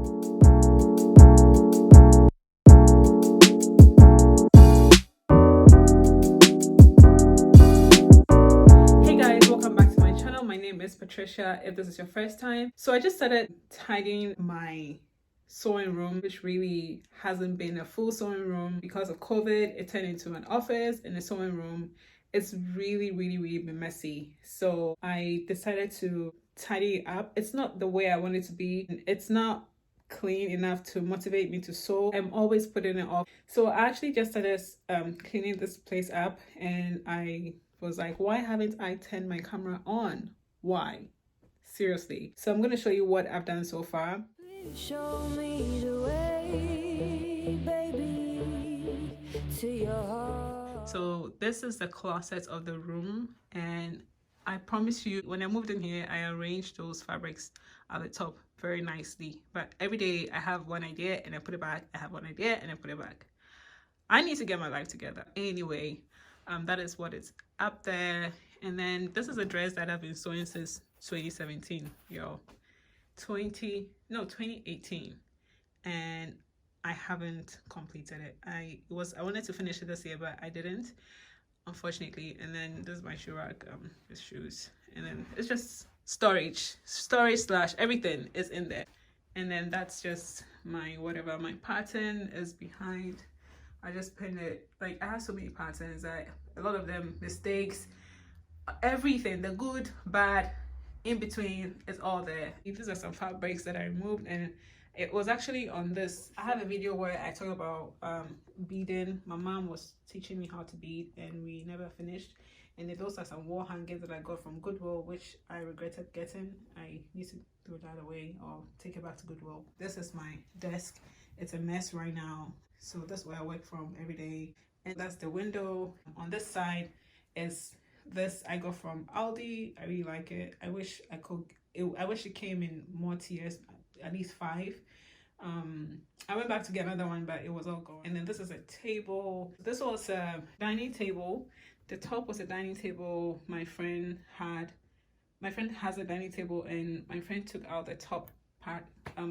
Hey guys, welcome back to my channel. My name is Patricia if this is your first time. So I just started tidying my sewing room, which really hasn't been a full sewing room because of COVID. It turned into an office and a sewing room. It's really been messy. So I decided to tidy it up. It's not the way I want it to be. It's not clean enough to motivate me to sew. I'm always putting it off. So I actually just started cleaning this place up, and I was like, why haven't I turned my camera on? Why? Seriously. So I'm going to show you what I've done so far. Show me the way, baby, to your heart. So this is the closet of the room, and I promise you, when I moved in here, I arranged those fabrics at the top very nicely. But every day I have one idea and I put it back. I have one idea and I put it back. I need to get my life together. Anyway, that is what is up there. And then this is a dress that I've been sewing since 2017, yo. 2018. And I haven't completed it. I wanted to finish it this year, but I didn't, unfortunately. And then this is my shoe rack, with shoes. And then it's just storage slash everything is in there. And then that's just my whatever. My pattern is behind. I just pinned it. Like, I have so many patterns, a lot of them mistakes, everything, the good, bad, in between, is all there. These are some fabrics that I removed, and it was actually on this. I have a video where I talk about beading. My mom was teaching me how to bead and we never finished. And those are some wall hangers that I got from Goodwill, which I regretted getting. I need to throw that away or take it back to Goodwill. This is my desk. It's a mess right now. So that's where I work from every day. And that's the window. On this side is this I got from Aldi. I really like it. I wish I could. I wish it came in more tiers, at least 5. I went back to get another one, but it was all gone. And then this is a table. This was a dining table. The top was a dining table my friend had. My friend has a dining table, and my friend took out the top part.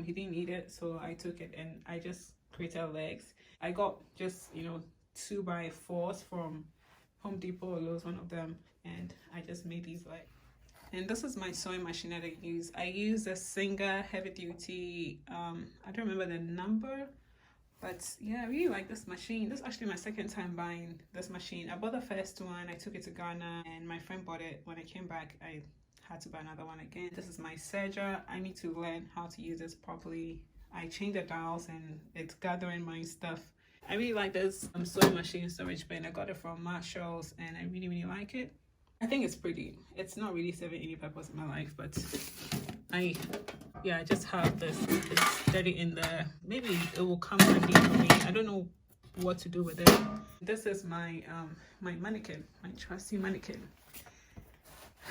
He didn't need it, so I took it and I just created legs. I got just 2x4s from Home Depot or Lowe's, one of them, and I just made these legs. And this is my sewing machine that I use. I use a Singer heavy duty. I don't remember the number, but yeah, I really like this machine. This is actually my second time buying this machine. I bought the first one, I took it to Ghana, and my friend bought it. When I came back, I had to buy another one again. This is my serger. I need to learn how to use this properly. I changed the dials and it's gathering my stuff. I really like this sewing machine storage bin. I got it from Marshall's and I really like it. I think it's pretty. It's not really serving any purpose in my life, but I just have this. It's steady in there. Maybe it will come handy for me. I don't know what to do with it. This is my my mannequin, my trusty mannequin.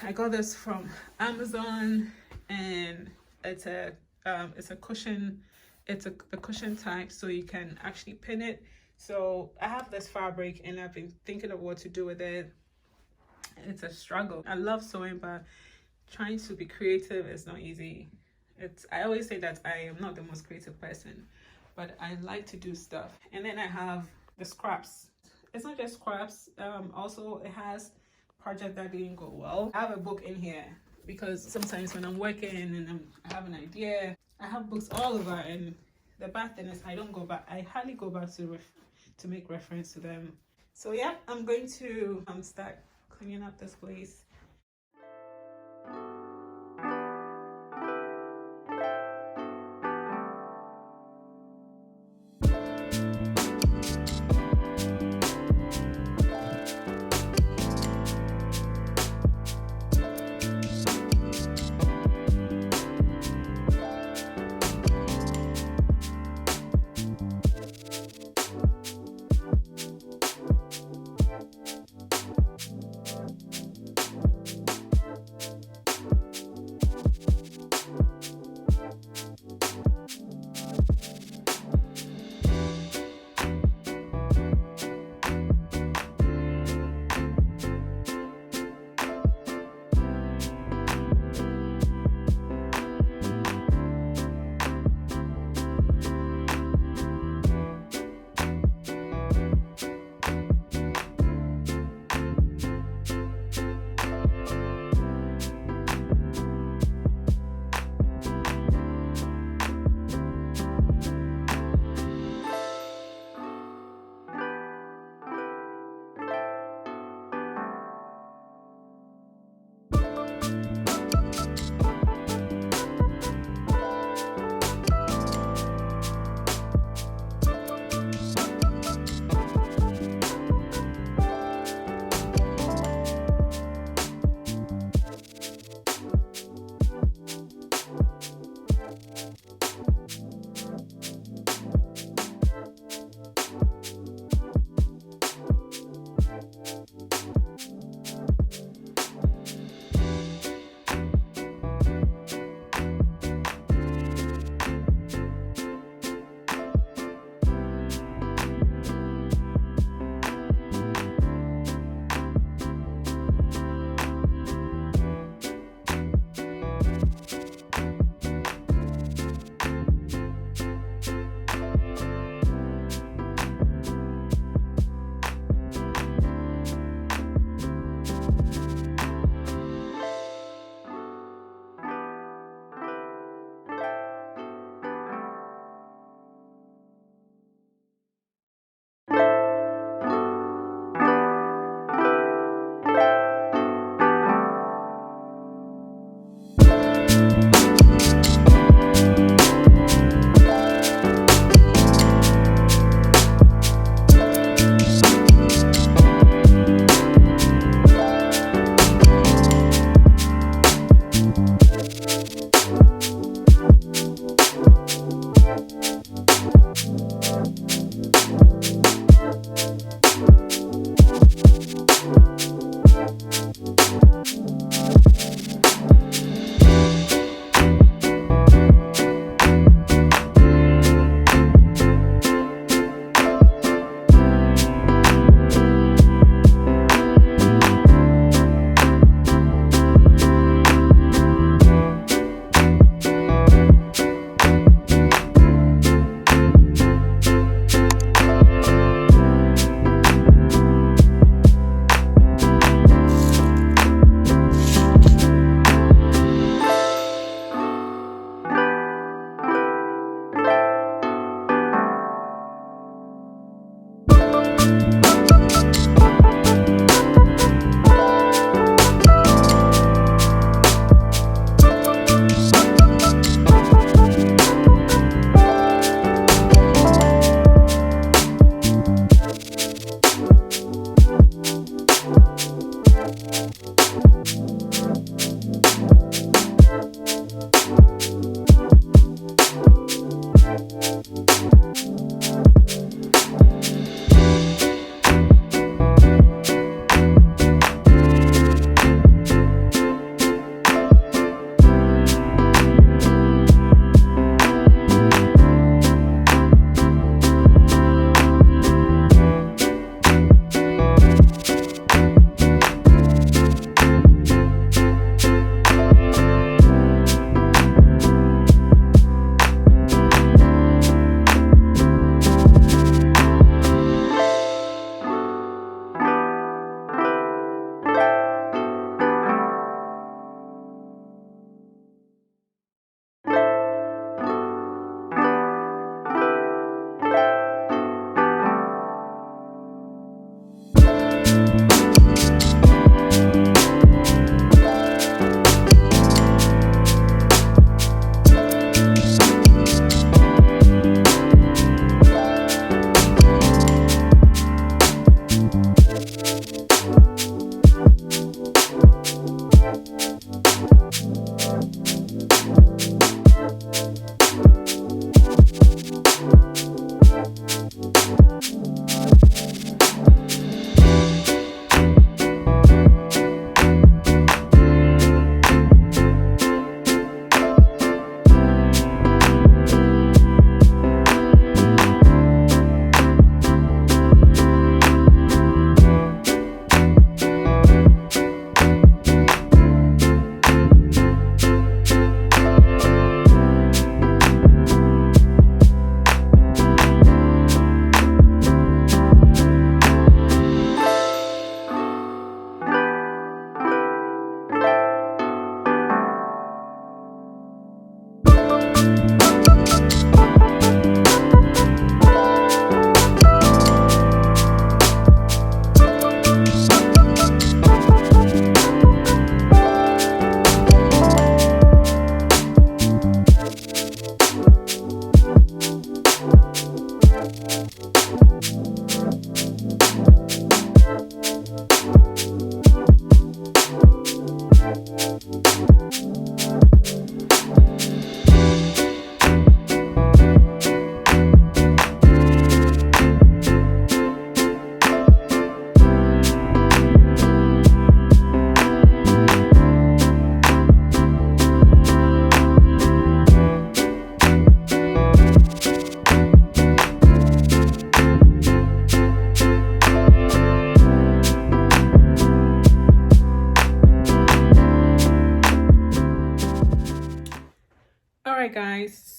I got this from Amazon, and it's a cushion. It's a cushion type, so you can actually pin it. So I have this fabric and I've been thinking of what to do with it. It's a struggle. I love sewing, but trying to be creative is not easy. I always say that I am not the most creative person, but I like to do stuff. And then I have the scraps. It's not just scraps. Also it has project that didn't go well. I have a book in here because sometimes when I'm working and I have an idea, I have books all over, and the bad thing is I don't go back. I hardly go back to make reference to them. So yeah, I'm going to start cleaning up this place.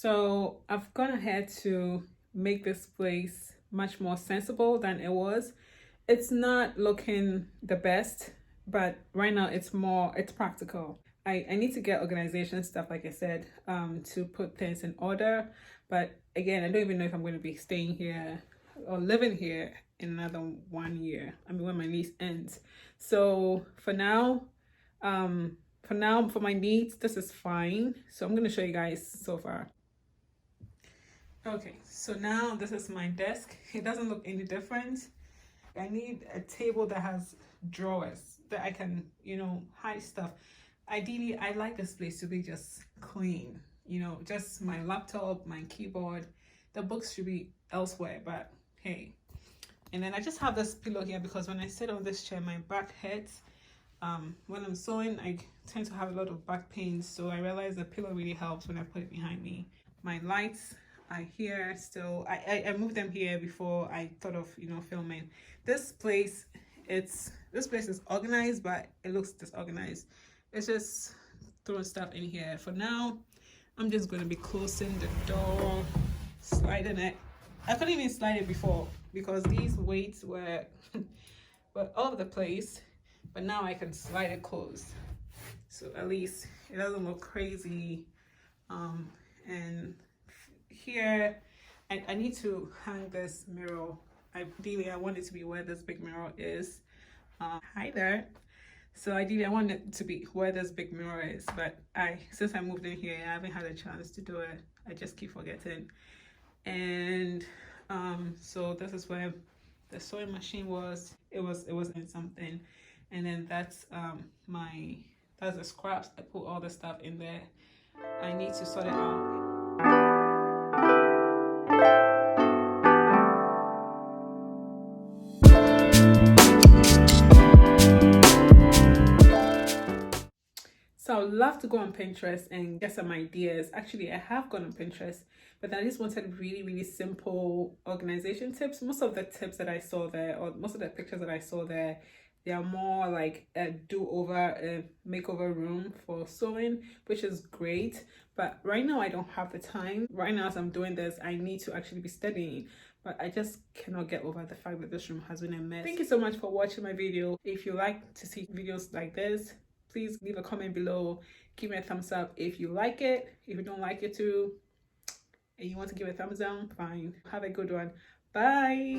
So I've gone ahead to make this place much more sensible than it was. It's not looking the best, but right now it's practical. I need to get organization stuff, like I said, to put things in order. But again, I don't even know if I'm going to be staying here or living here in another 1 year. I mean, when my lease ends. So for now, for my needs, this is fine. So I'm going to show you guys so far. Okay, so now this is my desk. It doesn't look any different. I need a table that has drawers that I can, hide stuff. Ideally, I like this place to be just clean, just my laptop, my keyboard. The books should be elsewhere, but hey. And then I just have this pillow here because when I sit on this chair, my back hurts. When I'm sewing, I tend to have a lot of back pains, so I realize the pillow really helps when I put it behind me. My lights are here still. I moved them here before I thought of filming. This place is organized, but it looks disorganized. It's just throwing stuff in here. For now, I'm just going to be closing the door, sliding it. I couldn't even slide it before because these weights were were all over the place, but now I can slide it closed, so at least it doesn't look crazy. And here I need to hang this mirror. Ideally, I want it to be where this big mirror is. Hi there. So ideally, I want it to be where this big mirror is, but since I moved in here, I haven't had a chance to do it. I just keep forgetting. And so this is where the sewing machine was. It was in something, and then that's the scraps. I put all the stuff in there. I need to sort it out. So I would love to go on Pinterest and get some ideas. Actually, I have gone on Pinterest, but I just wanted really, really simple organization tips. Most of the tips that I saw there, or most of the pictures that I saw there, they are more like a do-over, a makeover room for sewing, which is great. But right now, I don't have the time. Right now, as I'm doing this, I need to actually be studying. But I just cannot get over the fact that this room has been a mess. Thank you so much for watching my video. If you like to see videos like this, please leave a comment below. Give me a thumbs up if you like it. If you don't like it too, and you want to give a thumbs down, fine. Have a good one. Bye.